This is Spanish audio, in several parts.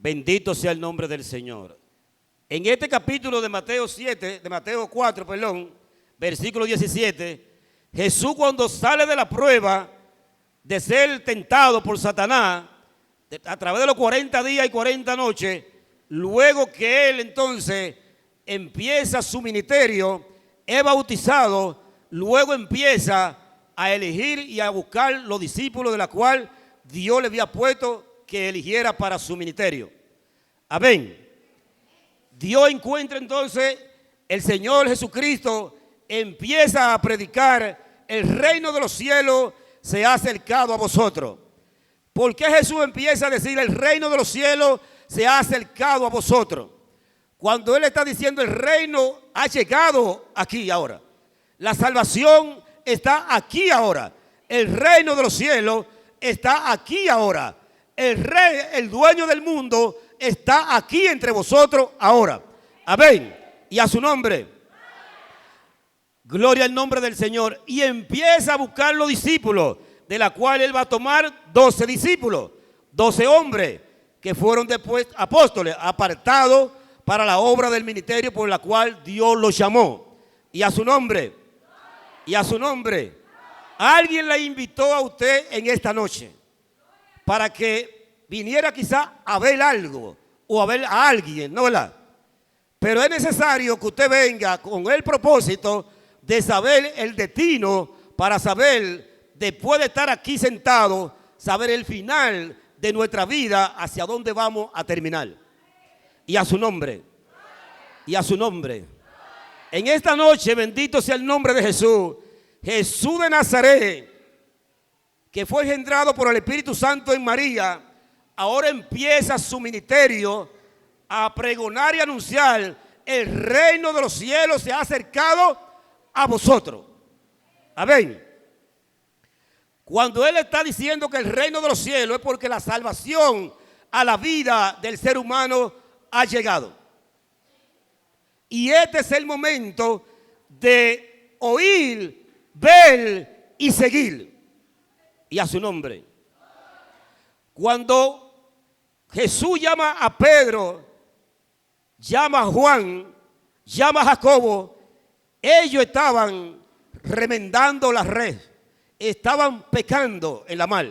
Bendito sea el nombre del Señor. En este capítulo de Mateo 4, versículo 17, Jesús, cuando sale de la prueba de ser tentado por Satanás a través de los 40 días y 40 noches, luego que él entonces empieza su ministerio, es bautizado, luego empieza a elegir y a buscar los discípulos de la cual Dios le había puesto que eligiera para su ministerio. Amén. Dios encuentra entonces, el Señor Jesucristo empieza a predicar: el reino de los cielos se ha acercado a vosotros. ¿Por qué Jesús empieza a decir el reino de los cielos se ha acercado a vosotros? Cuando Él está diciendo el reino ha llegado aquí ahora. La salvación está aquí ahora. El reino de los cielos está aquí ahora. El rey, el dueño del mundo, está aquí entre vosotros ahora. Amén. Y a su nombre. Gloria al nombre del Señor. Y empieza a buscar los discípulos, de la cual Él va a tomar 12 discípulos, 12 hombres que fueron después apóstoles, apartados para la obra del ministerio por la cual Dios los llamó. Y a su nombre. Y a su nombre. Alguien le invitó a usted en esta noche para que viniera quizá a ver algo o a ver a alguien, ¿no, verdad? Pero es necesario que usted venga con el propósito de saber el destino, para saber, después de estar aquí sentado, saber el final de nuestra vida, hacia dónde vamos a terminar. Y a su nombre. Y a su nombre. En esta noche, bendito sea el nombre de Jesús. Jesús de Nazaret, que fue engendrado por el Espíritu Santo en María, ahora empieza su ministerio a pregonar y anunciar: el reino de los cielos se ha acercado a vosotros. Amén. Cuando Él está diciendo que el reino de los cielos, es porque la salvación a la vida del ser humano ha llegado. Y este es el momento de oír, ver y seguir. Y a su nombre. Cuando Jesús llama a Pedro, llama a Juan, llama a Jacobo, ellos estaban remendando la red, estaban pecando en la mar.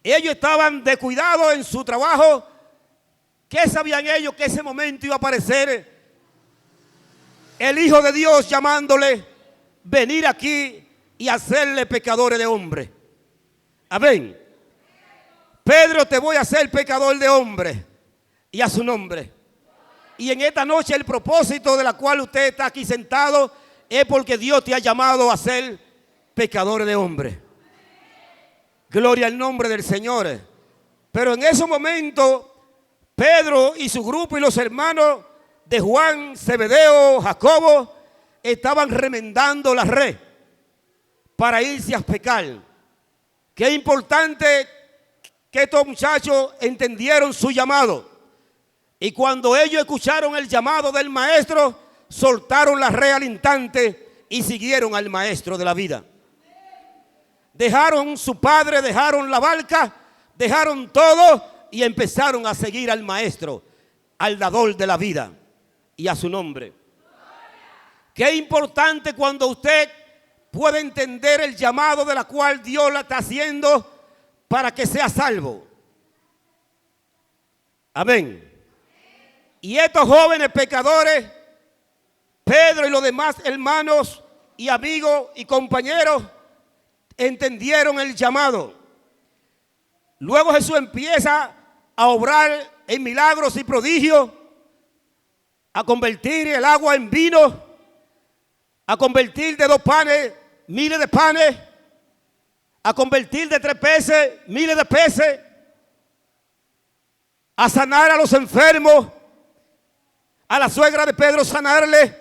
Ellos estaban descuidados en su trabajo. ¿Qué sabían ellos? Que ese momento iba a aparecer el Hijo de Dios llamándole: venir aquí y hacerle pecadores de hombre. Amén. Pedro, te voy a hacer pecador de hombre. Y a su nombre. Y en esta noche el propósito de la cual usted está aquí sentado es porque Dios te ha llamado a ser pecadores de hombre. Gloria al nombre del Señor. Pero en ese momento, Pedro y su grupo y los hermanos de Juan, Zebedeo, Jacobo, estaban remendando la red para irse a pecar. Qué importante que estos muchachos entendieron su llamado. Y cuando ellos escucharon el llamado del maestro, soltaron la red al instante y siguieron al maestro de la vida. Dejaron su padre, dejaron la barca, dejaron todo y empezaron a seguir al maestro, al dador de la vida. Y a su nombre. Qué importante cuando usted puede entender el llamado de la cual Dios la está haciendo para que sea salvo. Amén. Y estos jóvenes pecadores, Pedro y los demás hermanos y amigos y compañeros, entendieron el llamado. Luego Jesús empieza a obrar en milagros y prodigios, a convertir el agua en vino, a convertir de 2 panes miles de panes, a convertir de 3 peces miles de peces, a sanar a los enfermos, a la suegra de Pedro sanarle.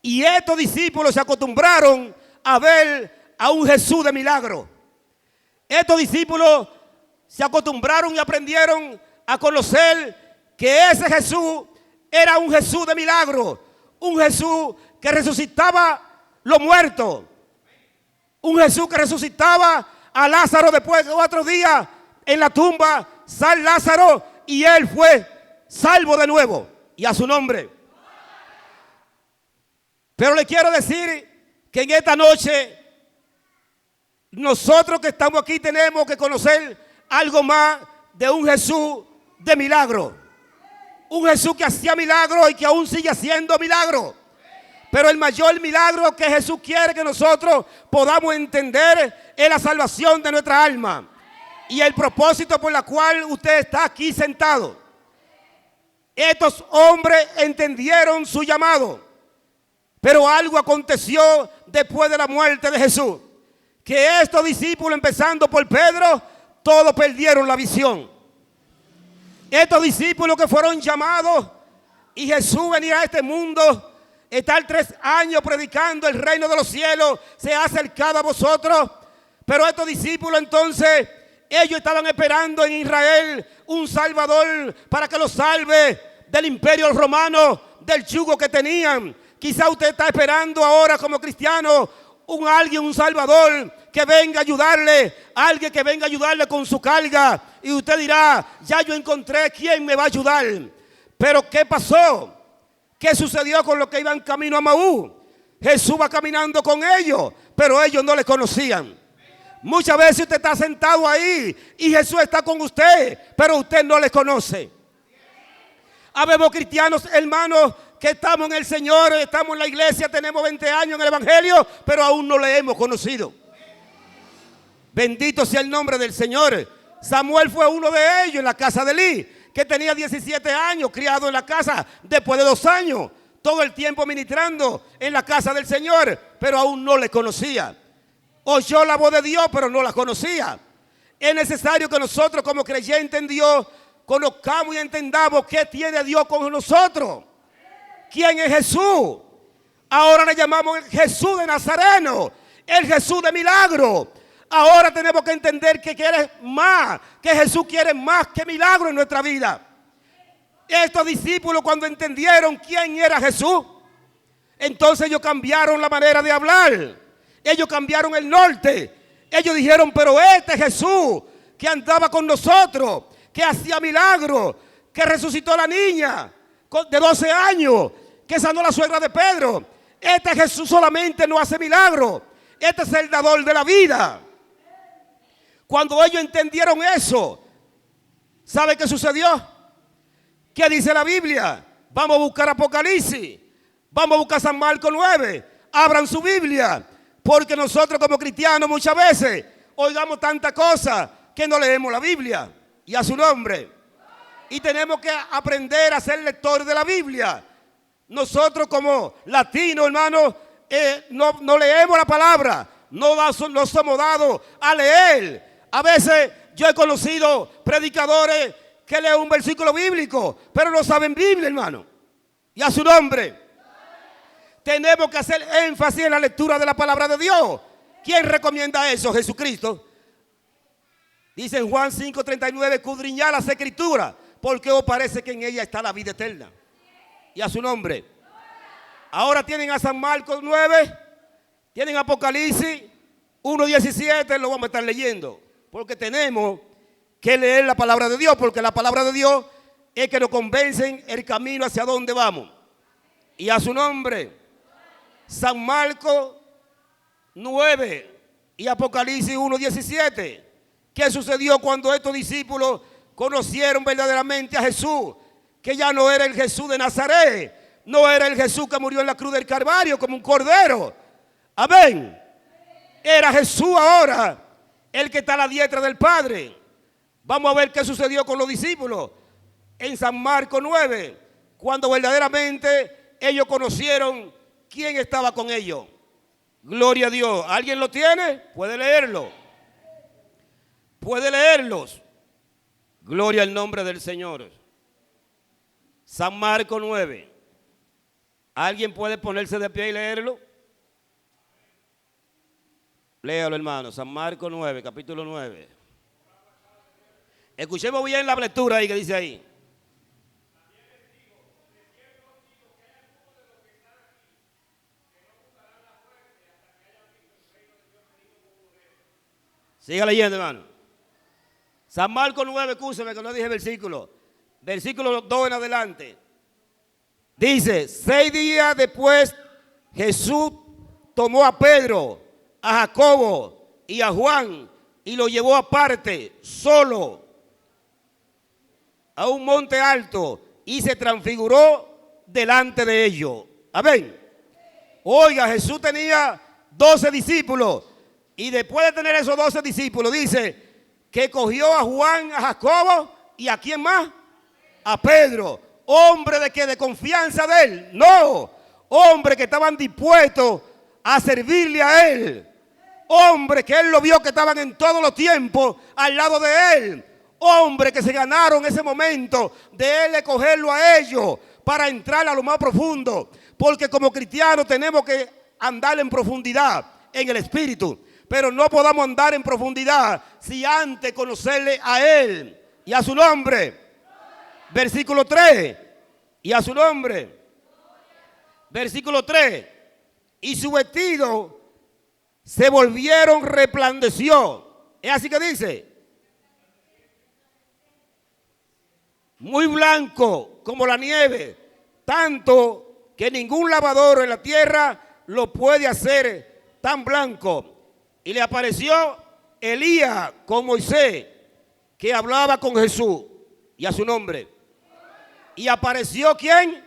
Y estos discípulos se acostumbraron a ver a un Jesús de milagro. Estos discípulos se acostumbraron y aprendieron a conocer que ese Jesús era un Jesús de milagro, un Jesús que resucitaba los muertos, un Jesús que resucitaba a Lázaro después de 4 días en la tumba. Sal Lázaro, y él fue salvo de nuevo. Y a su nombre. Pero le quiero decir que en esta noche nosotros que estamos aquí tenemos que conocer algo más de un Jesús de milagro. Un Jesús que hacía milagros y que aún sigue haciendo milagros. Pero el mayor milagro que Jesús quiere que nosotros podamos entender es la salvación de nuestra alma. Y el propósito por el cual usted está aquí sentado. Estos hombres entendieron su llamado. Pero algo aconteció después de la muerte de Jesús. Que estos discípulos, empezando por Pedro, todos perdieron la visión. Estos discípulos que fueron llamados y Jesús venía a este mundo, estar 3 años predicando el reino de los cielos, se ha acercado a vosotros. Pero estos discípulos entonces, ellos estaban esperando en Israel un salvador para que los salve del imperio romano, del yugo que tenían. Quizá usted está esperando ahora como cristiano un salvador que venga a ayudarle, alguien que venga a ayudarle con su carga. Y usted dirá, ya yo encontré quién me va a ayudar. Pero ¿qué pasó? ¿Qué sucedió con los que iban camino a Maú? Jesús va caminando con ellos, pero ellos no le conocían. Muchas veces usted está sentado ahí y Jesús está con usted, pero usted no le conoce. Habemos cristianos, hermanos, que estamos en el Señor, estamos en la iglesia, tenemos 20 años en el Evangelio, pero aún no le hemos conocido. Bendito sea el nombre del Señor. Samuel fue uno de ellos en la casa de Elí, que tenía 17 años, criado en la casa, después de 2 años, todo el tiempo ministrando en la casa del Señor, pero aún no le conocía. Oyó la voz de Dios, pero no la conocía. Es necesario que nosotros como creyentes en Dios conozcamos y entendamos qué tiene Dios con nosotros. ¿Quién es Jesús? Ahora le llamamos el Jesús de Nazareno, el Jesús de milagro. Ahora tenemos que entender que quiere más, que Jesús quiere más que milagro en nuestra vida. Estos discípulos, cuando entendieron quién era Jesús, entonces ellos cambiaron la manera de hablar. Ellos cambiaron el norte. Ellos dijeron, pero este Jesús que andaba con nosotros, que hacía milagros, que resucitó a la niña de 12 años, que sanó a la suegra de Pedro. Este Jesús solamente no hace milagros. Este es el dador de la vida. Cuando ellos entendieron eso, ¿sabe qué sucedió? ¿Qué dice la Biblia? Vamos a buscar Apocalipsis. Vamos a buscar San Marcos 9. Abran su Biblia. Porque nosotros como cristianos muchas veces oigamos tantas cosas que no leemos la Biblia. Y a su nombre. Y tenemos que aprender a ser lectores de la Biblia. Nosotros como latinos, hermanos, no leemos la palabra. No somos dados a leer. A veces yo he conocido predicadores que leen un versículo bíblico, pero no saben Biblia, hermano. Y a su nombre. Tenemos que hacer énfasis en la lectura de la palabra de Dios. ¿Quién recomienda eso? Jesucristo. Dice en Juan 5:39, escudriñad las escrituras, porque os parece que en ella está la vida eterna. Y a su nombre. Ahora tienen a San Marcos 9, tienen Apocalipsis 1:17, lo vamos a estar leyendo. Porque tenemos que leer la palabra de Dios, porque la palabra de Dios es que nos convencen el camino hacia donde vamos. Y a su nombre. San Marcos 9 y Apocalipsis 1:17. ¿Qué sucedió cuando estos discípulos conocieron verdaderamente a Jesús? Que ya no era el Jesús de Nazaret, no era el Jesús que murió en la cruz del Calvario como un cordero. Amén. Era Jesús ahora el que está a la diestra del Padre. Vamos a ver qué sucedió con los discípulos en San Marcos 9, cuando verdaderamente ellos conocieron quién estaba con ellos. Gloria a Dios. ¿Alguien lo tiene? Puede leerlo. Puede leerlos. Gloria al nombre del Señor. San Marcos 9. ¿Alguien puede ponerse de pie y leerlo? Léalo, hermano. San Marcos 9, capítulo 9. Escuchemos bien la lectura ahí que dice ahí. Siga leyendo, hermano. San Marcos 9, escúcheme que no dije versículo. versículo 2 en adelante. Dice, 6 días después Jesús tomó a Pedro, a Jacobo y a Juan y lo llevó aparte, solo, a un monte alto y se transfiguró delante de ellos. Amén. Oiga, Jesús tenía 12 discípulos y después de tener esos 12 discípulos dice que cogió a Juan, a Jacobo y a quién más, a Pedro, hombre de que de confianza de él, no, hombre que estaban dispuestos a servirle a él, hombre que él lo vio que estaban en todos los tiempos al lado de él, hombre que se ganaron ese momento de él cogerlo a ellos para entrar a lo más profundo, porque como cristianos tenemos que andar en profundidad en el espíritu, pero no podamos andar en profundidad si antes conocerle a él y a su nombre. Versículo 3, y a su nombre. Versículo 3, y su vestido se volvieron resplandeció. Es así que dice, muy blanco como la nieve, tanto que ningún lavador en la tierra lo puede hacer tan blanco. Y le apareció Elías con Moisés, que hablaba con Jesús, y a su nombre. Y apareció ¿quién?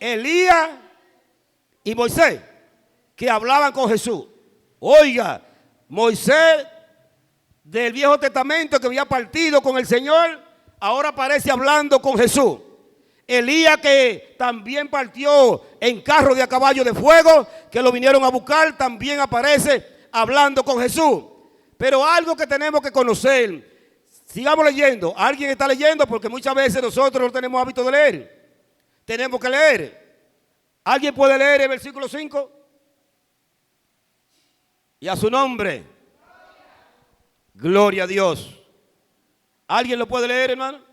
Elías y Moisés, que hablaban con Jesús. Oiga, Moisés del Viejo Testamento que había partido con el Señor, ahora aparece hablando con Jesús. Elías que también partió en carro de a caballo de fuego, que lo vinieron a buscar, también aparece hablando con Jesús. Pero algo que tenemos que conocer. Sigamos leyendo. ¿Alguien está leyendo? Porque muchas veces nosotros no tenemos hábito de leer. Tenemos que leer. ¿Alguien puede leer el versículo 5? Y a su nombre. Gloria a Dios. ¿Alguien lo puede leer, hermano?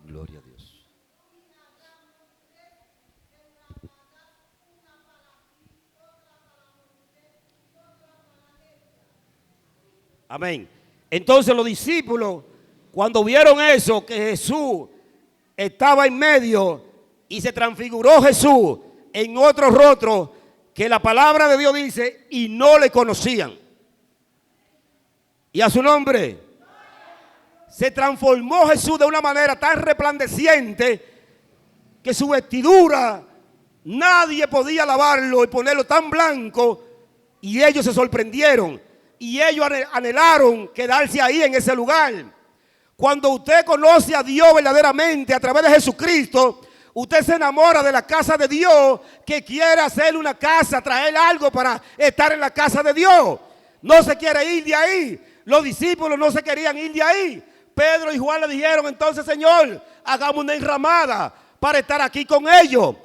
Gloria a Dios. Amén. Entonces los discípulos, cuando vieron eso, que Jesús estaba en medio y se transfiguró Jesús en otro rostro, que la palabra de Dios dice, y no le conocían. Y a su nombre, se transformó Jesús de una manera tan resplandeciente que su vestidura nadie podía lavarlo y ponerlo tan blanco, y ellos se sorprendieron. Y ellos anhelaron quedarse ahí en ese lugar. Cuando usted conoce a Dios verdaderamente a través de Jesucristo, usted se enamora de la casa de Dios, que quiere hacerle una casa, traer algo para estar en la casa de Dios. No se quiere ir de ahí. Los discípulos no se querían ir de ahí. Pedro y Juan le dijeron, entonces, Señor, hagamos una enramada para estar aquí con ellos.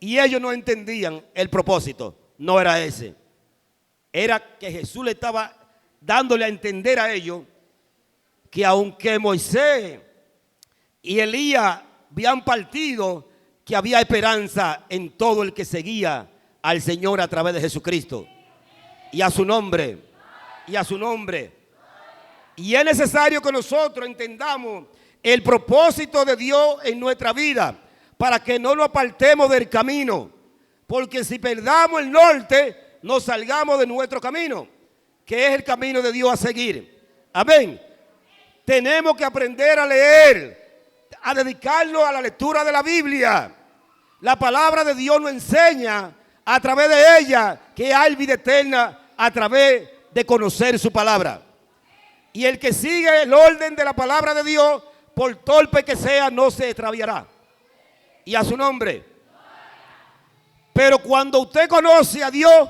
Y ellos no entendían el propósito. No era ese. Era que Jesús le estaba dándole a entender a ellos que aunque Moisés y Elías habían partido, que había esperanza en todo el que seguía al Señor a través de Jesucristo. Y a su nombre, y a su nombre. Y es necesario que nosotros entendamos el propósito de Dios en nuestra vida, para que no nos apartemos del camino. Porque si perdamos el norte, nos salgamos de nuestro camino, que es el camino de Dios a seguir. Amén. Tenemos que aprender a leer, a dedicarnos a la lectura de la Biblia. La palabra de Dios nos enseña a través de ella que hay vida eterna a través de conocer su palabra. Y el que sigue el orden de la palabra de Dios, por torpe que sea, no se extraviará. Y a su nombre. Pero cuando usted conoce a Dios,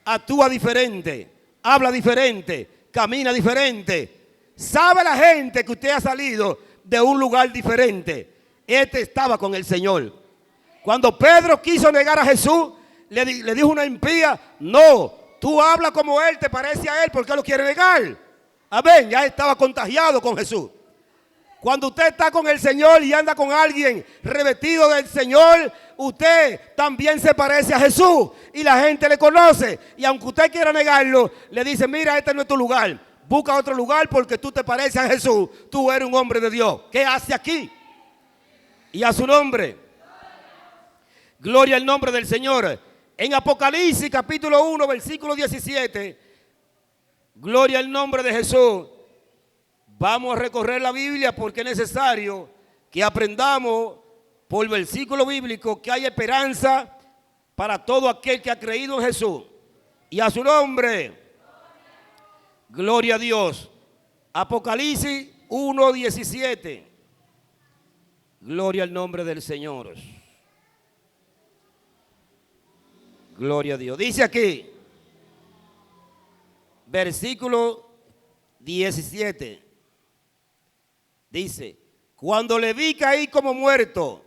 actúa diferente, habla diferente, camina diferente. Sabe la gente que usted ha salido de un lugar diferente. Este estaba con el Señor. Cuando Pedro quiso negar a Jesús, le dijo una impía, no, tú hablas como él, te parece a él, ¿por qué lo quiere negar? Amén, ya estaba contagiado con Jesús. Cuando usted está con el Señor y anda con alguien revestido del Señor, usted también se parece a Jesús y la gente le conoce. Y aunque usted quiera negarlo, le dice, mira, este no es tu lugar. Busca otro lugar porque tú te pareces a Jesús. Tú eres un hombre de Dios. ¿Qué hace aquí? Y a su nombre. Gloria al nombre del Señor. En Apocalipsis capítulo 1, versículo 17. Gloria al nombre de Jesús. Vamos a recorrer la Biblia porque es necesario que aprendamos por versículo bíblico que hay esperanza para todo aquel que ha creído en Jesús. Y a su nombre, gloria a Dios. Apocalipsis 1:17. Gloria al nombre del Señor. Gloria a Dios. Dice aquí, versículo 17. Dice, cuando le vi caí como muerto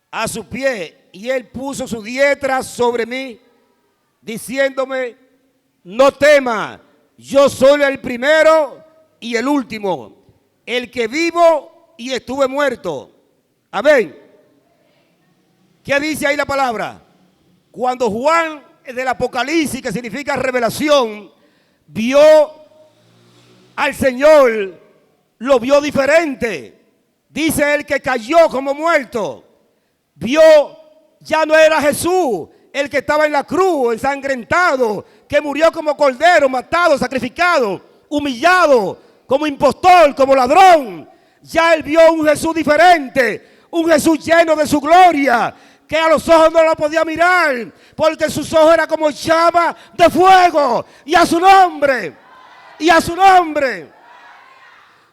a su pie y él puso su diestra sobre mí, diciéndome, no temas, yo soy el primero y el último, el que vivo y estuve muerto. Amén. ¿Qué dice ahí la palabra? Cuando Juan del Apocalipsis, que significa revelación, vio al Señor, lo vio diferente. Dice él que cayó como muerto. Vio, ya no era Jesús el que estaba en la cruz, ensangrentado, que murió como cordero, matado, sacrificado, humillado, como impostor, como ladrón. Ya él vio un Jesús diferente, un Jesús lleno de su gloria, que a los ojos no lo podía mirar, porque sus ojos eran como llama de fuego. Y a su nombre, y a su nombre.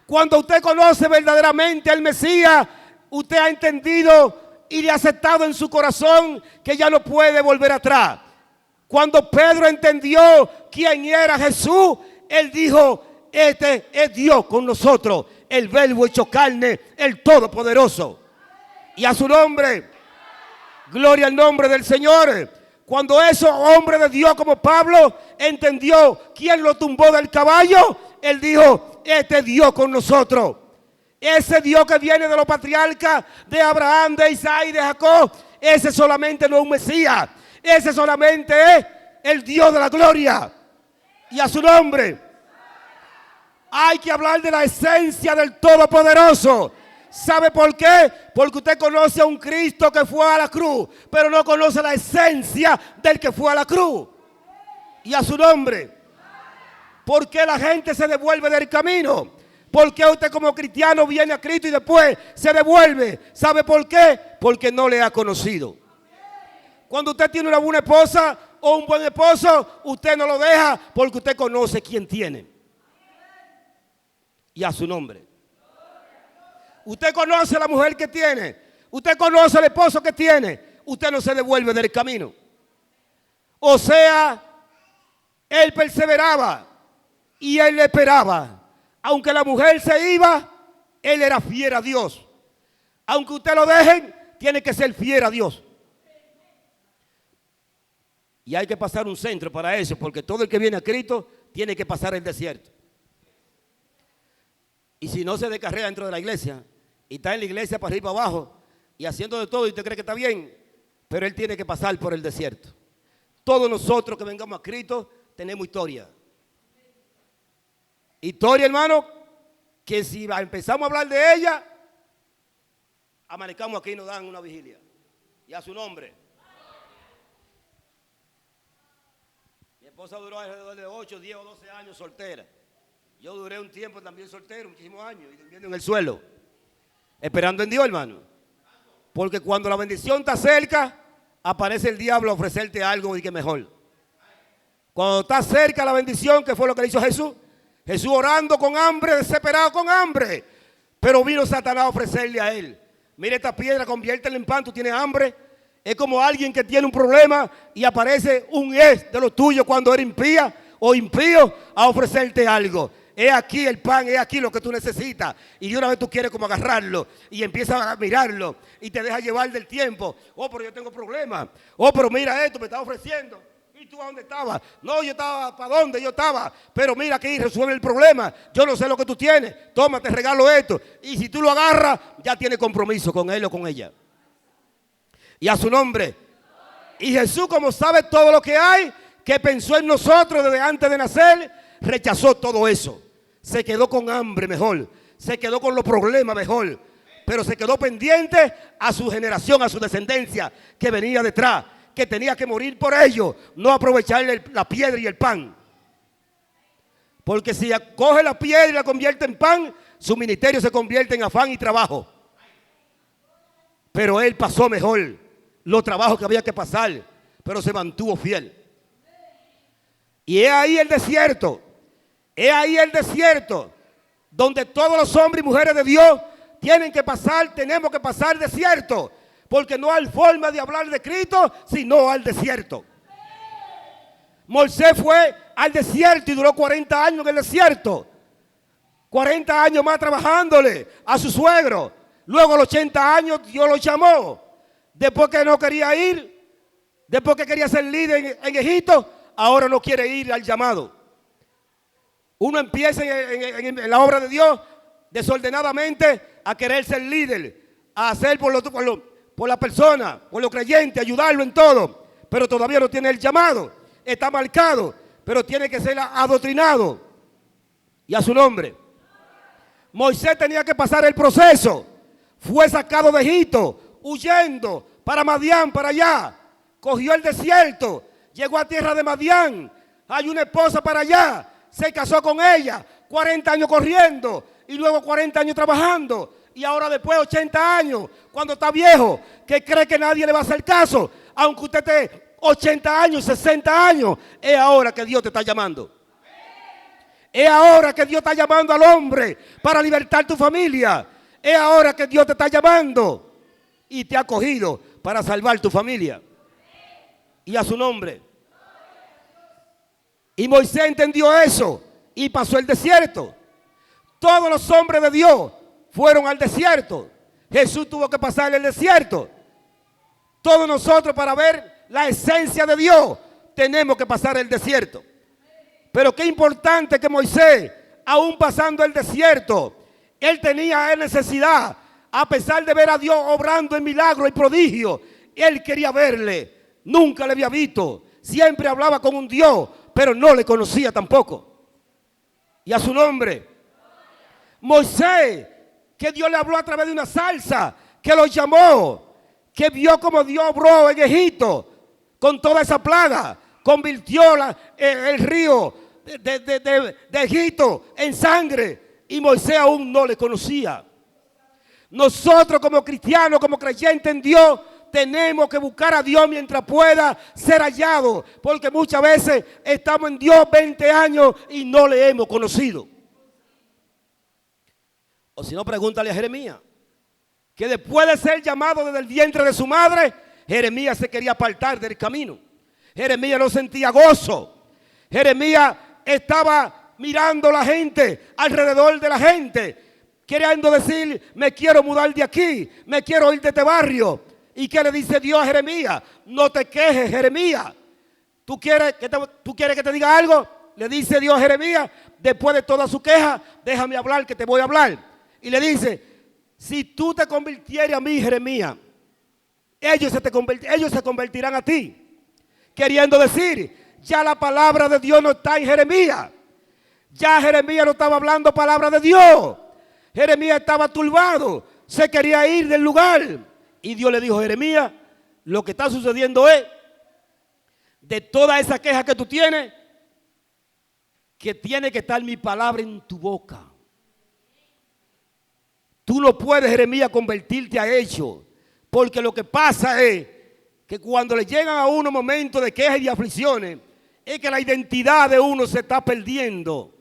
Cuando usted conoce verdaderamente al Mesías, usted ha entendido y le ha aceptado en su corazón que ya no puede volver atrás. Cuando Pedro entendió quién era Jesús, él dijo, este es Dios con nosotros, el Verbo hecho carne, el Todopoderoso. Y a su nombre, gloria al nombre del Señor. Cuando esos hombres de Dios como Pablo entendió quién lo tumbó del caballo, él dijo, este es Dios con nosotros. Ese Dios que viene de los patriarcas de Abraham, de Isaac y de Jacob, ese solamente no es un Mesías. Ese solamente es el Dios de la gloria. Y a su nombre hay que hablar de la esencia del Todopoderoso. ¿Sabe por qué? Porque usted conoce a un Cristo que fue a la cruz, pero no conoce la esencia del que fue a la cruz. Y a su nombre. ¿Por qué la gente se devuelve del camino? ¿Por qué usted como cristiano viene a Cristo y después se devuelve? ¿Sabe por qué? Porque no le ha conocido. Cuando usted tiene una buena esposa o un buen esposo, usted no lo deja porque usted conoce quién tiene. Y a su nombre. Usted conoce a la mujer que tiene. Usted conoce al esposo que tiene. Usted no se devuelve del camino. O sea, él perseveraba y él le esperaba. Aunque la mujer se iba, él era fiel a Dios. Aunque usted lo dejen, tiene que ser fiel a Dios. Y hay que pasar un centro para eso, porque todo el que viene a Cristo tiene que pasar el desierto. Y si no se descarrea dentro de la iglesia, y está en la iglesia para arriba y para abajo, y haciendo de todo, y usted cree que está bien, pero él tiene que pasar por el desierto. Todos nosotros que vengamos a Cristo tenemos historia. Historia, hermano, que si empezamos a hablar de ella, amanecamos aquí y nos dan una vigilia. Y a su nombre. Mi esposa duró alrededor de 8, 10 o 12 años soltera. Yo duré un tiempo también soltero, muchísimos años, y durmiendo en el suelo. Esperando en Dios, hermano. Porque cuando la bendición está cerca, aparece el diablo a ofrecerte algo y que mejor. Cuando está cerca la bendición, que fue lo que le hizo Jesús. Jesús orando con hambre, desesperado con hambre. Pero vino Satanás a ofrecerle a él. Mire esta piedra, conviértela en pan, tú tienes hambre. Es como alguien que tiene un problema y aparece un ex de los tuyos cuando eres impía o impío a ofrecerte algo. Es aquí el pan, es aquí lo que tú necesitas. Y de una vez tú quieres como agarrarlo y empiezas a mirarlo y te deja llevar del tiempo. Oh, pero yo tengo problemas. Oh, pero mira esto, me está ofreciendo. ¿Y tú a dónde estabas? No, yo estaba, ¿para dónde yo estaba? Pero mira aquí, resuelve el problema. Yo no sé lo que tú tienes. Toma, te regalo esto. Y si tú lo agarras, ya tienes compromiso con él o con ella. Y a su nombre. Y Jesús, como sabe todo lo que hay, que pensó en nosotros desde antes de nacer, rechazó todo eso. Se quedó con hambre mejor. Se quedó con los problemas mejor. Pero se quedó pendiente a su generación, a su descendencia que venía detrás, que tenía que morir por ellos, no aprovecharle la piedra y el pan. Porque si coge la piedra y la convierte en pan, su ministerio se convierte en afán y trabajo. Pero él pasó mejor los trabajos que había que pasar, pero se mantuvo fiel. Y es ahí el desierto, donde todos los hombres y mujeres de Dios tienen que pasar, tenemos que pasar desierto. Porque no hay forma de hablar de Cristo sino al desierto. Moisés fue al desierto y duró 40 años en el desierto. 40 años más trabajándole a su suegro. Luego a los 80 años Dios lo llamó. Después que no quería ir, después que quería ser líder en Egipto, ahora no quiere ir al llamado. Uno empieza en la obra de Dios desordenadamente a querer ser líder, a hacer por la persona, por los creyentes, ayudarlo en todo, pero todavía no tiene el llamado, está marcado, pero tiene que ser adoctrinado. Y a su nombre. Moisés tenía que pasar el proceso, fue sacado de Egipto, huyendo para Madián, para allá, cogió el desierto, llegó a tierra de Madián, hay una esposa para allá, se casó con ella, 40 años corriendo y luego 40 años trabajando. Y ahora después de 80 años, cuando está viejo, que cree que nadie le va a hacer caso, aunque usted esté 80 años, 60 años, es ahora que Dios te está llamando. Es ahora que Dios está llamando al hombre para libertar tu familia. Es ahora que Dios te está llamando y te ha cogido para salvar tu familia. Y a su nombre. Y Moisés entendió eso y pasó el desierto. Todos los hombres de Dios fueron al desierto. Jesús tuvo que pasar el desierto. Todos nosotros, para ver la esencia de Dios, tenemos que pasar el desierto. Pero qué importante que Moisés, aún pasando el desierto, él tenía necesidad, a pesar de ver a Dios obrando en milagros y prodigios, él quería verle. Nunca le había visto. Siempre hablaba con un Dios, pero no le conocía tampoco. Y a su nombre. Moisés, que Dios le habló a través de una zarza, que lo llamó, que vio como Dios obró en Egipto con toda esa plaga, convirtió el río de Egipto en sangre, y Moisés aún no le conocía. Nosotros como cristianos, como creyentes en Dios, tenemos que buscar a Dios mientras pueda ser hallado, porque muchas veces estamos en Dios 20 años y no le hemos conocido. O si no, pregúntale a Jeremías, que después de ser llamado desde el vientre de su madre, Jeremías se quería apartar del camino. Jeremías no sentía gozo. Jeremías estaba mirando a la gente, alrededor de la gente, queriendo decir, me quiero mudar de aquí, me quiero ir de este barrio. ¿Y qué le dice Dios a Jeremías? No te quejes, Jeremías. ¿Tú quieres que te diga algo? Le dice Dios a Jeremías, después de toda su queja, déjame hablar que te voy a hablar. Y le dice, si tú te convirtieras a mí, Jeremías, ellos se convertirán a ti. Queriendo decir, ya la palabra de Dios no está en Jeremías. Ya Jeremías no estaba hablando palabra de Dios. Jeremías estaba turbado, se quería ir del lugar. Y Dios le dijo, Jeremías, lo que está sucediendo es, de toda esa queja que tú tienes, que tiene que estar mi palabra en tu boca. Tú no puedes, Jeremías, convertirte a ellos, porque lo que pasa es que cuando le llegan a uno momentos de quejas y de aflicciones, es que la identidad de uno se está perdiendo.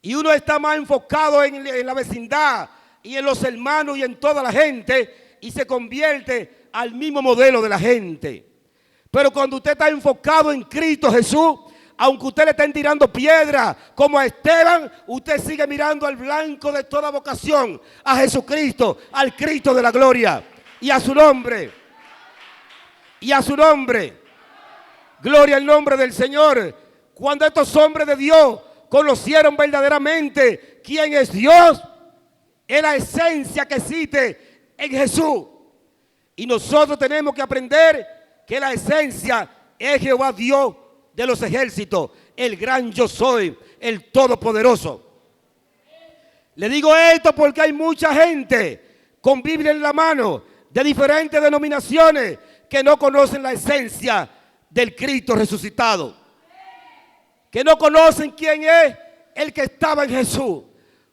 Y uno está más enfocado en la vecindad y en los hermanos y en toda la gente, y se convierte al mismo modelo de la gente. Pero cuando usted está enfocado en Cristo Jesús, aunque usted le estén tirando piedra como a Esteban, usted sigue mirando al blanco de toda vocación, a Jesucristo, al Cristo de la gloria. Y a su nombre. Y a su nombre. Gloria al nombre del Señor. Cuando estos hombres de Dios conocieron verdaderamente quién es Dios, es la esencia que existe en Jesús. Y nosotros tenemos que aprender que la esencia es Jehová Dios de los ejércitos, el gran yo soy, el todopoderoso. Le digo esto porque hay mucha gente con Biblia en la mano, de diferentes denominaciones, que no conocen la esencia del Cristo resucitado, que no conocen quién es el que estaba en Jesús.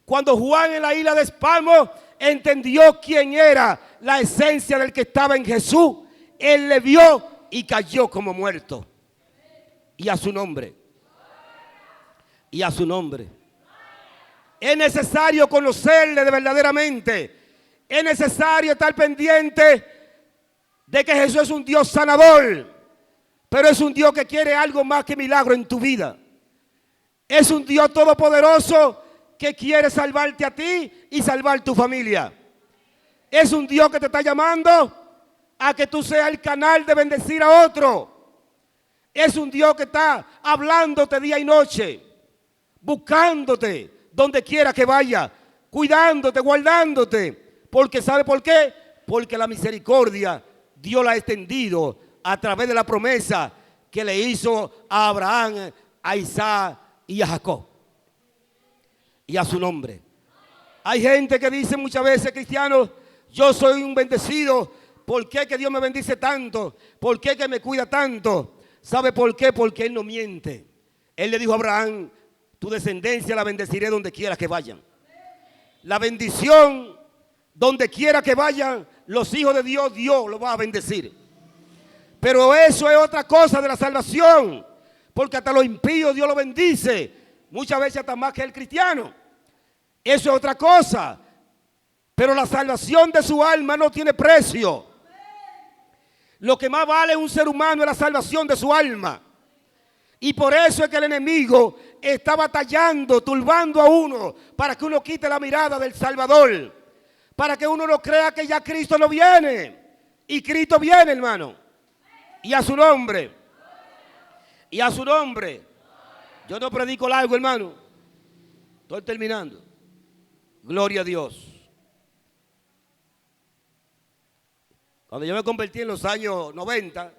Cuando Juan en la isla de Patmos entendió quién era la esencia del que estaba en Jesús, él le vio y cayó como muerto. Y a su nombre. Y a su nombre. Es necesario conocerle de verdaderamente. Es necesario estar pendiente de que Jesús es un Dios sanador, pero es un Dios que quiere algo más que milagro en tu vida. Es un Dios todopoderoso que quiere salvarte a ti y salvar tu familia. Es un Dios que te está llamando a que tú seas el canal de bendecir a otro. Es un Dios que está hablándote día y noche, buscándote donde quiera que vaya, cuidándote, guardándote. Porque ¿sabe por qué? Porque la misericordia Dios la ha extendido a través de la promesa que le hizo a Abraham, a Isaac y a Jacob. Y a su nombre. Hay gente que dice muchas veces, cristianos, yo soy un bendecido. ¿Por qué que Dios me bendice tanto? ¿Por qué que me cuida tanto? ¿Sabe por qué? Porque Él no miente. Él le dijo a Abraham, tu descendencia la bendeciré donde quiera que vayan. La bendición, donde quiera que vayan, los hijos de Dios, Dios los va a bendecir. Pero eso es otra cosa de la salvación. Porque hasta los impíos Dios los bendice. Muchas veces hasta más que el cristiano. Eso es otra cosa. Pero la salvación de su alma no tiene precio. Lo que más vale un ser humano es la salvación de su alma. Y por eso es que el enemigo está batallando, turbando a uno, para que uno quite la mirada del Salvador. Para que uno no crea que ya Cristo no viene. Y Cristo viene, hermano. Y a su nombre. Y a su nombre. Yo no predico largo, hermano. Estoy terminando. Gloria a Dios. Cuando yo me convertí en los años 90,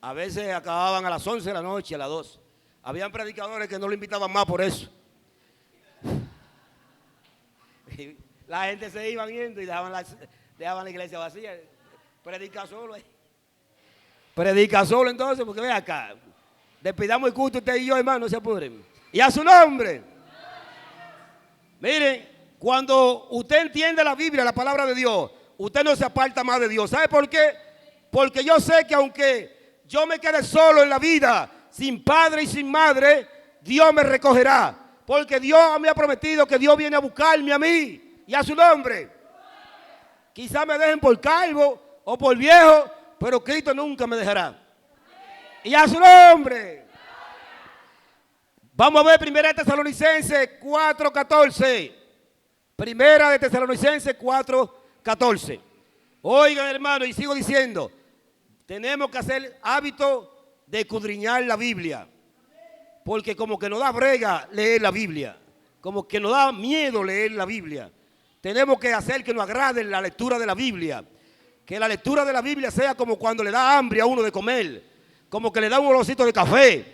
a veces acababan a las 11 de la noche, a las 2. Habían predicadores que no lo invitaban más por eso. La gente se iba yendo y dejaban la iglesia vacía. Predica solo. Predica solo entonces, porque ve acá. Despidamos el culto usted y yo, hermano, no se apuren. Y a su nombre. Miren, cuando usted entiende la Biblia, la palabra de Dios, usted no se aparta más de Dios. ¿Sabe por qué? Porque yo sé que aunque yo me quede solo en la vida, sin padre y sin madre, Dios me recogerá. Porque Dios me ha prometido que Dios viene a buscarme a mí. Y a su nombre. Quizás me dejen por calvo o por viejo, pero Cristo nunca me dejará. Y a su nombre. Vamos a ver Primera de Tesalonicenses 4:14. Primera de Tesalonicenses 4:14. Oigan, hermano, y sigo diciendo, tenemos que hacer hábito de escudriñar la Biblia. Porque como que nos da brega leer la Biblia. Como que nos da miedo leer la Biblia. Tenemos que hacer que nos agrade la lectura de la Biblia. Que la lectura de la Biblia sea como cuando le da hambre a uno de comer. Como que le da un olorcito de café.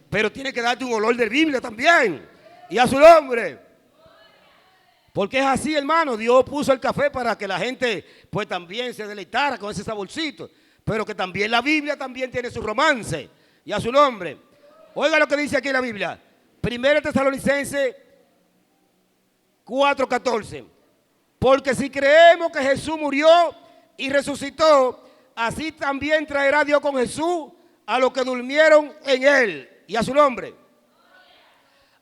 Pero tiene que darte un olor de Biblia también. Y a su nombre. Porque es así, hermano. Dios puso el café para que la gente pues también se deleitara con ese saborcito. Pero que también la Biblia también tiene su romance. Y a su nombre. Oiga lo que dice aquí la Biblia. Primera Tesalonicenses 4:14. Porque si creemos que Jesús murió y resucitó, así también traerá Dios con Jesús a los que durmieron en Él. Y a su nombre.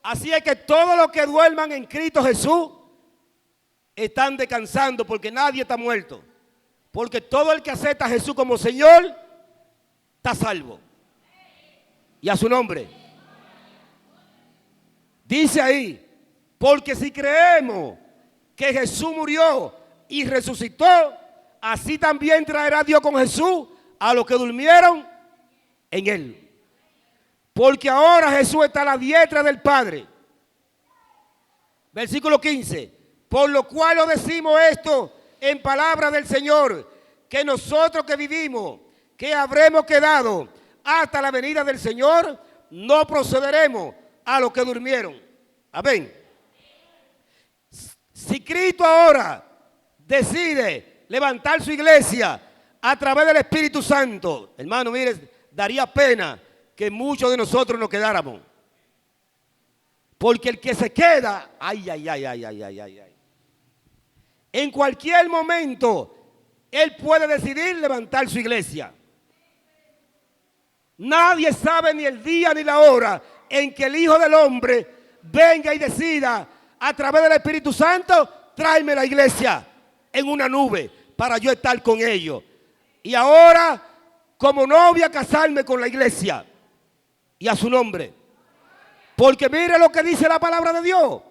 Así es que todos los que duerman en Cristo Jesús están descansando, porque nadie está muerto. Porque todo el que acepta a Jesús como Señor está salvo. Y a su nombre. Dice ahí, porque si creemos que Jesús murió y resucitó, así también traerá Dios con Jesús a los que durmieron en Él. porque ahora Jesús está a la diestra del Padre. Versículo 15. Por lo cual os decimos esto en palabra del Señor, que nosotros que vivimos, que habremos quedado hasta la venida del Señor, no procederemos a los que durmieron. Amén. Si Cristo ahora decide levantar su iglesia a través del Espíritu Santo, hermano, mire, daría pena que muchos de nosotros nos quedáramos. Porque el que se queda, en cualquier momento, él puede decidir levantar su iglesia. Nadie sabe ni el día ni la hora en que el Hijo del Hombre venga y decida a través del Espíritu Santo, tráeme la iglesia en una nube para yo estar con ellos. Y ahora, como novia, casarme con la iglesia y a su nombre. Porque mire lo que dice la palabra de Dios.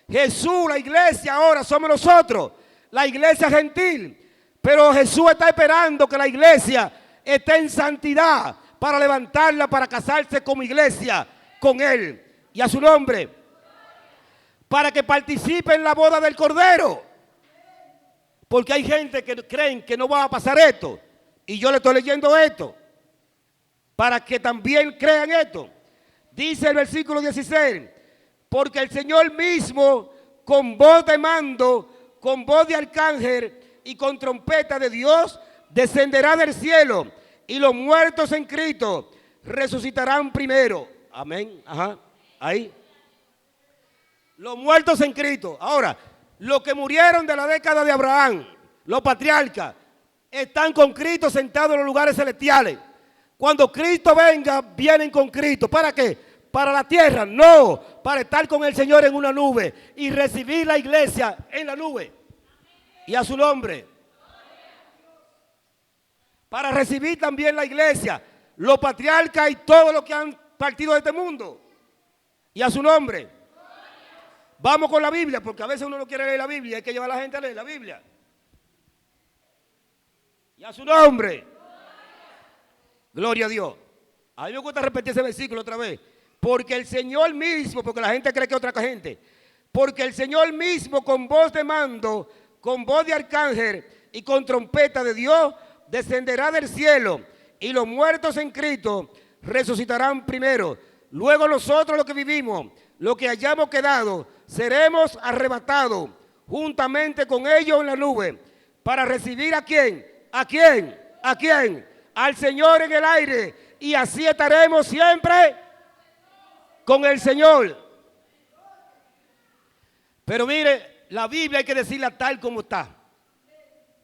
Jesús, la iglesia ahora somos nosotros, la iglesia gentil. Pero Jesús está esperando que la iglesia esté en santidad para levantarla, para casarse como iglesia con Él y a su nombre. Para que participe en la boda del Cordero. Porque hay gente que creen que no va a pasar esto. Y yo le estoy leyendo esto. Para que también crean esto. Dice el versículo 16. Porque el Señor mismo, con voz de mando, con voz de arcángel y con trompeta de Dios, descenderá del cielo. Y los muertos en Cristo resucitarán primero. Amén. Ajá. Ahí. Los muertos en Cristo. Ahora, los que murieron de la década de Abraham, los patriarcas, están con Cristo sentados en los lugares celestiales. Cuando Cristo venga, vienen con Cristo. ¿Para qué? ¿Para la tierra? No, para estar con el Señor en una nube y recibir la iglesia en la nube. Y a su nombre. Para recibir también la iglesia, los patriarcas y todos los que han partido de este mundo. Y a su nombre. Vamos con la Biblia, porque a veces uno no quiere leer la Biblia, hay que llevar a la gente a leer la Biblia. Y a su nombre. Gloria a Dios. A mí me gusta repetir ese versículo otra vez. Porque el Señor mismo, porque la gente cree que es otra gente, porque el Señor mismo con voz de mando, con voz de arcángel y con trompeta de Dios, descenderá del cielo y los muertos en Cristo resucitarán primero. Luego nosotros los que vivimos, los que hayamos quedado, seremos arrebatados juntamente con ellos en la nube para recibir ¿a quién? ¿A quién? ¿A quién? Al Señor en el aire, y así estaremos siempre con el Señor. Pero mire, la Biblia hay que decirla tal como está.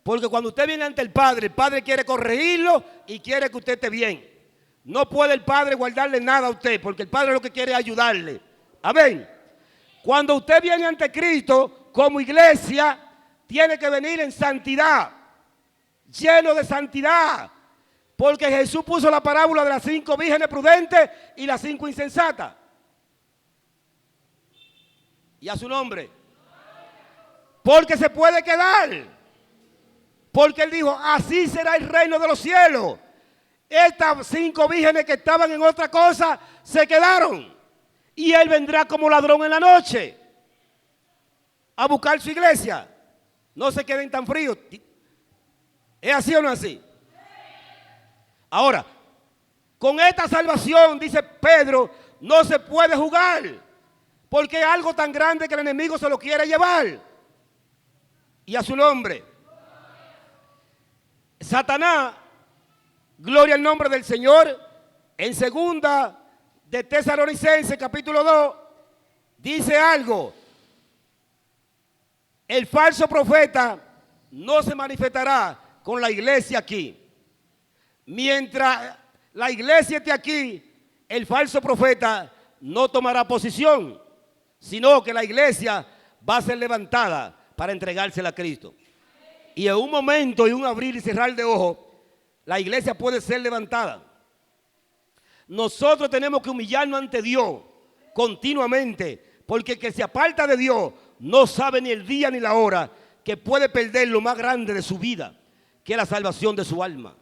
Porque cuando usted viene ante el Padre quiere corregirlo y quiere que usted esté bien. No puede el Padre guardarle nada a usted, porque el Padre lo que quiere es ayudarle. Amén. Cuando usted viene ante Cristo como iglesia, tiene que venir en santidad, lleno de santidad. Porque Jesús puso la parábola de las 5 vírgenes prudentes y las 5 insensatas. Y a su nombre. Porque se puede quedar. Porque Él dijo, así será el reino de los cielos. Estas 5 vírgenes que estaban en otra cosa se quedaron. Y Él vendrá como ladrón en la noche a buscar su iglesia. No se queden tan fríos. ¿Es así o no así? Ahora, con esta salvación, dice Pedro, no se puede jugar. Porque es algo tan grande que el enemigo se lo quiere llevar. Y a su nombre. Satanás, gloria al nombre del Señor, en segunda de Tesalonicenses capítulo 2, dice algo. El falso profeta no se manifestará con la iglesia aquí. Mientras la iglesia esté aquí, el falso profeta no tomará posición, sino que la iglesia va a ser levantada para entregársela a Cristo. Y en un momento y un abrir y cerrar de ojos, la iglesia puede ser levantada. Nosotros tenemos que humillarnos ante Dios continuamente, porque el que se aparta de Dios no sabe ni el día ni la hora que puede perder lo más grande de su vida, que es la salvación de su alma.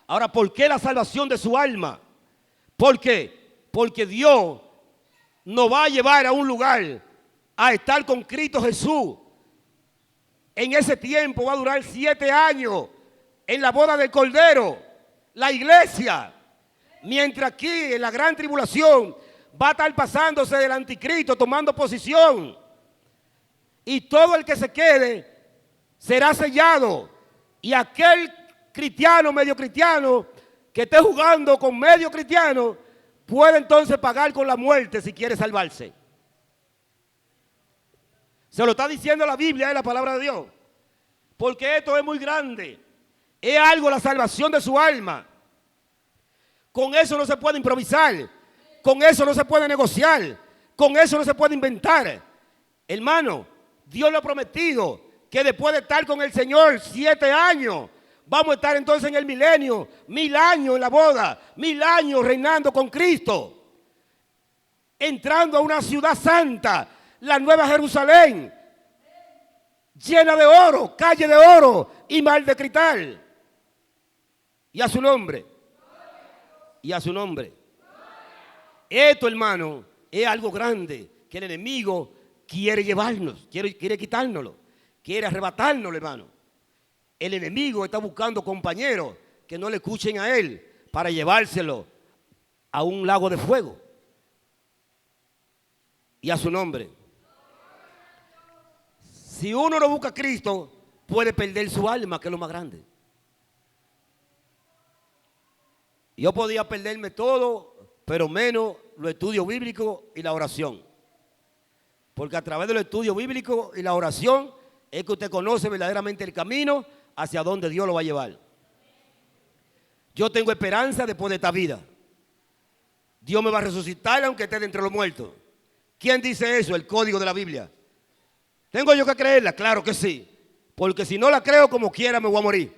Ahora, ¿por qué la salvación de su alma? ¿Por qué? Porque Dios nos va a llevar a un lugar a estar con Cristo Jesús. En ese tiempo va a durar 7 años en la boda del Cordero, la iglesia. Mientras aquí en la gran tribulación va a estar pasándose del anticristo, tomando posición. Y todo el que se quede será sellado. Y aquel cristiano, medio cristiano, que esté jugando con medio cristiano, puede entonces pagar con la muerte si quiere salvarse. Se lo está diciendo la Biblia, es la palabra de Dios. Porque esto es muy grande. Es algo la salvación de su alma. Con eso no se puede improvisar. Con eso no se puede negociar. Con eso no se puede inventar. Hermano, Dios lo ha prometido que después de estar con el Señor 7 años, vamos a estar entonces en el milenio, 1000 años en la boda, 1000 años reinando con Cristo. Entrando a una ciudad santa, la nueva Jerusalén, llena de oro, calle de oro y mar de cristal. Y a su nombre. Y a su nombre. Esto, hermano, es algo grande que el enemigo quiere llevarnos, quiere quitárnoslo, quiere arrebatárnoslo, hermano. El enemigo está buscando compañeros que no le escuchen a él para llevárselo a un lago de fuego. Y a su nombre. Si uno no busca a Cristo, puede perder su alma, que es lo más grande. Yo podía perderme todo, pero menos los estudios bíblicos y la oración. Porque a través de los estudios bíblicos y la oración es que usted conoce verdaderamente el camino hacia donde Dios lo va a llevar. Yo tengo esperanza después de esta vida. Dios me va a resucitar aunque esté entre los muertos. ¿Quién dice eso? El código de la Biblia. ¿Tengo yo que creerla? Claro que sí. Porque si no la creo, como quiera me voy a morir.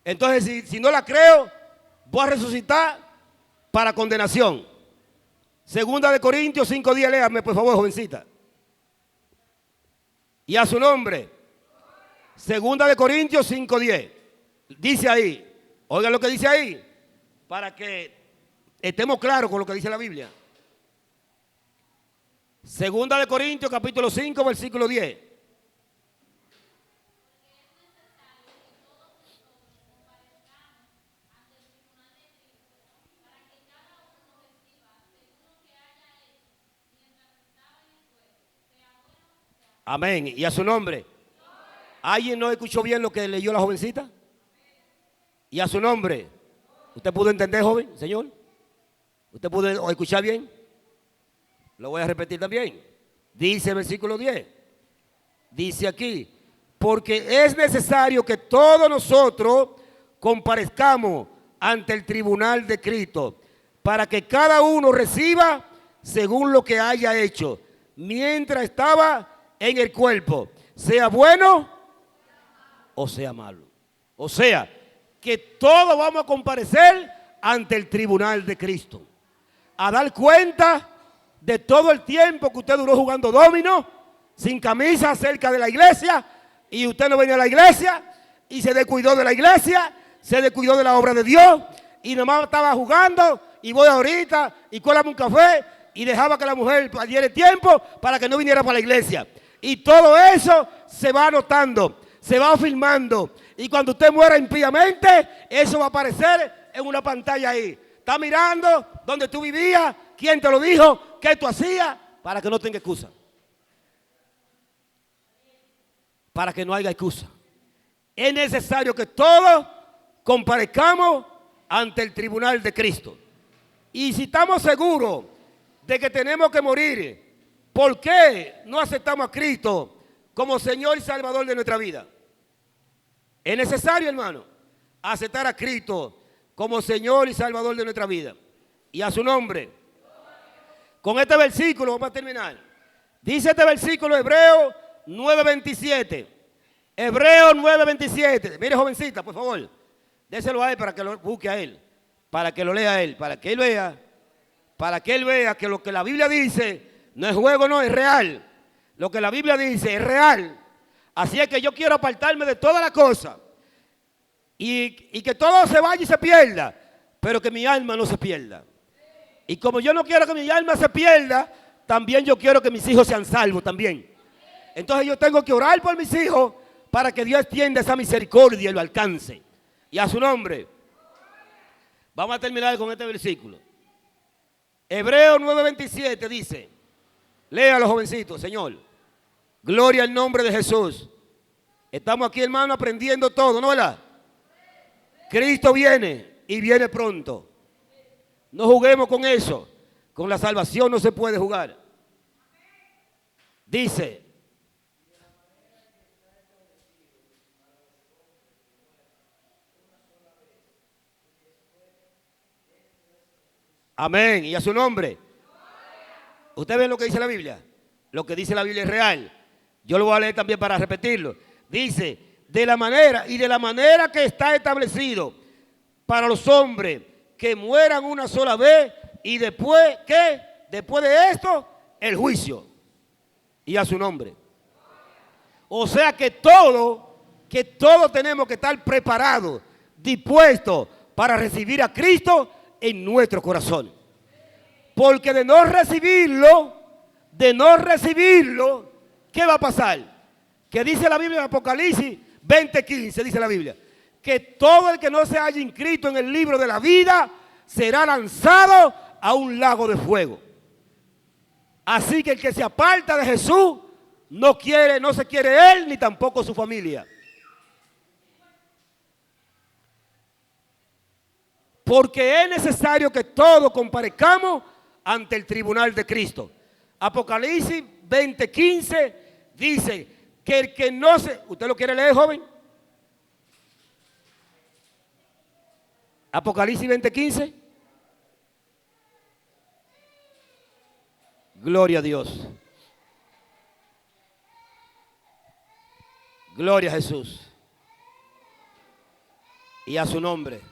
Entonces, si no la creo, voy a resucitar para condenación. Segunda de Corintios 5:10, léame por favor, jovencita. Y a su nombre. Segunda de Corintios 5:10. Dice ahí, oigan lo que dice ahí, para que estemos claros con lo que dice la Biblia. Segunda de Corintios capítulo 5, versículo 10. Amén. Y a su nombre. ¿Alguien no escuchó bien lo que leyó la jovencita? Y a su nombre. ¿Usted pudo entender, joven, señor? ¿Usted pudo escuchar bien? Lo voy a repetir también. Dice el versículo 10. Dice aquí, porque es necesario que todos nosotros comparezcamos ante el tribunal de Cristo, para que cada uno reciba según lo que haya hecho, mientras estaba en el cuerpo, sea bueno o sea malo. O sea, que todos vamos a comparecer ante el tribunal de Cristo, a dar cuenta de todo el tiempo que usted duró jugando dominó, sin camisa, cerca de la iglesia, y usted no venía a la iglesia, y se descuidó de la iglesia, se descuidó de la obra de Dios, y nomás estaba jugando, y voy ahorita, y cuélame un café, y dejaba que la mujer perdiera tiempo para que no viniera para la iglesia. Y todo eso se va anotando, se va filmando, y cuando usted muera impíamente, eso va a aparecer en una pantalla ahí. Está mirando donde tú vivías, quién te lo dijo, qué tú hacías, para que no tenga excusa. Para que no haya excusa. Es necesario que todos comparezcamos ante el tribunal de Cristo. Y si estamos seguros de que tenemos que morir, ¿por qué no aceptamos a Cristo como Señor y Salvador de nuestra vida? Es necesario, hermano, aceptar a Cristo como Señor y Salvador de nuestra vida. Y a su nombre. Con este versículo vamos a terminar. Dice este versículo, Hebreos 9:27. Hebreos 9:27. Mire, jovencita, por favor. Déselo a él para que lo busque a él. Para que lo lea a él. Para que él vea. Para que él vea que lo que la Biblia dice no es juego, no, es real. Lo que la Biblia dice es real. Así es que yo quiero apartarme de toda la cosa. Y que todo se vaya y se pierda. Pero que mi alma no se pierda. Y como yo no quiero que mi alma se pierda, también yo quiero que mis hijos sean salvos también. Entonces yo tengo que orar por mis hijos para que Dios extienda esa misericordia y lo alcance. Y a su nombre. Vamos a terminar con este versículo. Hebreos 9:27 dice, léalo jovencitos, Señor. Gloria al nombre de Jesús. Estamos aquí, hermano, aprendiendo todo, ¿no, verdad? Cristo viene y viene pronto. No juguemos con eso. Con la salvación no se puede jugar. Dice, amén, y a su nombre. ¿Usted ve lo que dice la Biblia? Lo que dice la Biblia es real. Yo lo voy a leer también para repetirlo. Dice, de la manera que está establecido para los hombres que mueran una sola vez y después, ¿qué? Después de esto, el juicio. Y a su nombre. O sea que todos tenemos que estar preparados, dispuestos para recibir a Cristo en nuestro corazón. Porque de no recibirlo, ¿qué va a pasar? Que dice la Biblia en Apocalipsis 20:15, dice la Biblia, que todo el que no se haya inscrito en el libro de la vida será lanzado a un lago de fuego. Así que el que se aparta de Jesús no se quiere él ni tampoco su familia. Porque es necesario que todos comparezcamos ante el tribunal de Cristo. Apocalipsis 20:15 dice que el que no se... ¿Usted lo quiere leer, joven? Apocalipsis 20:15. Gloria a Dios. Gloria a Jesús. Y a su nombre.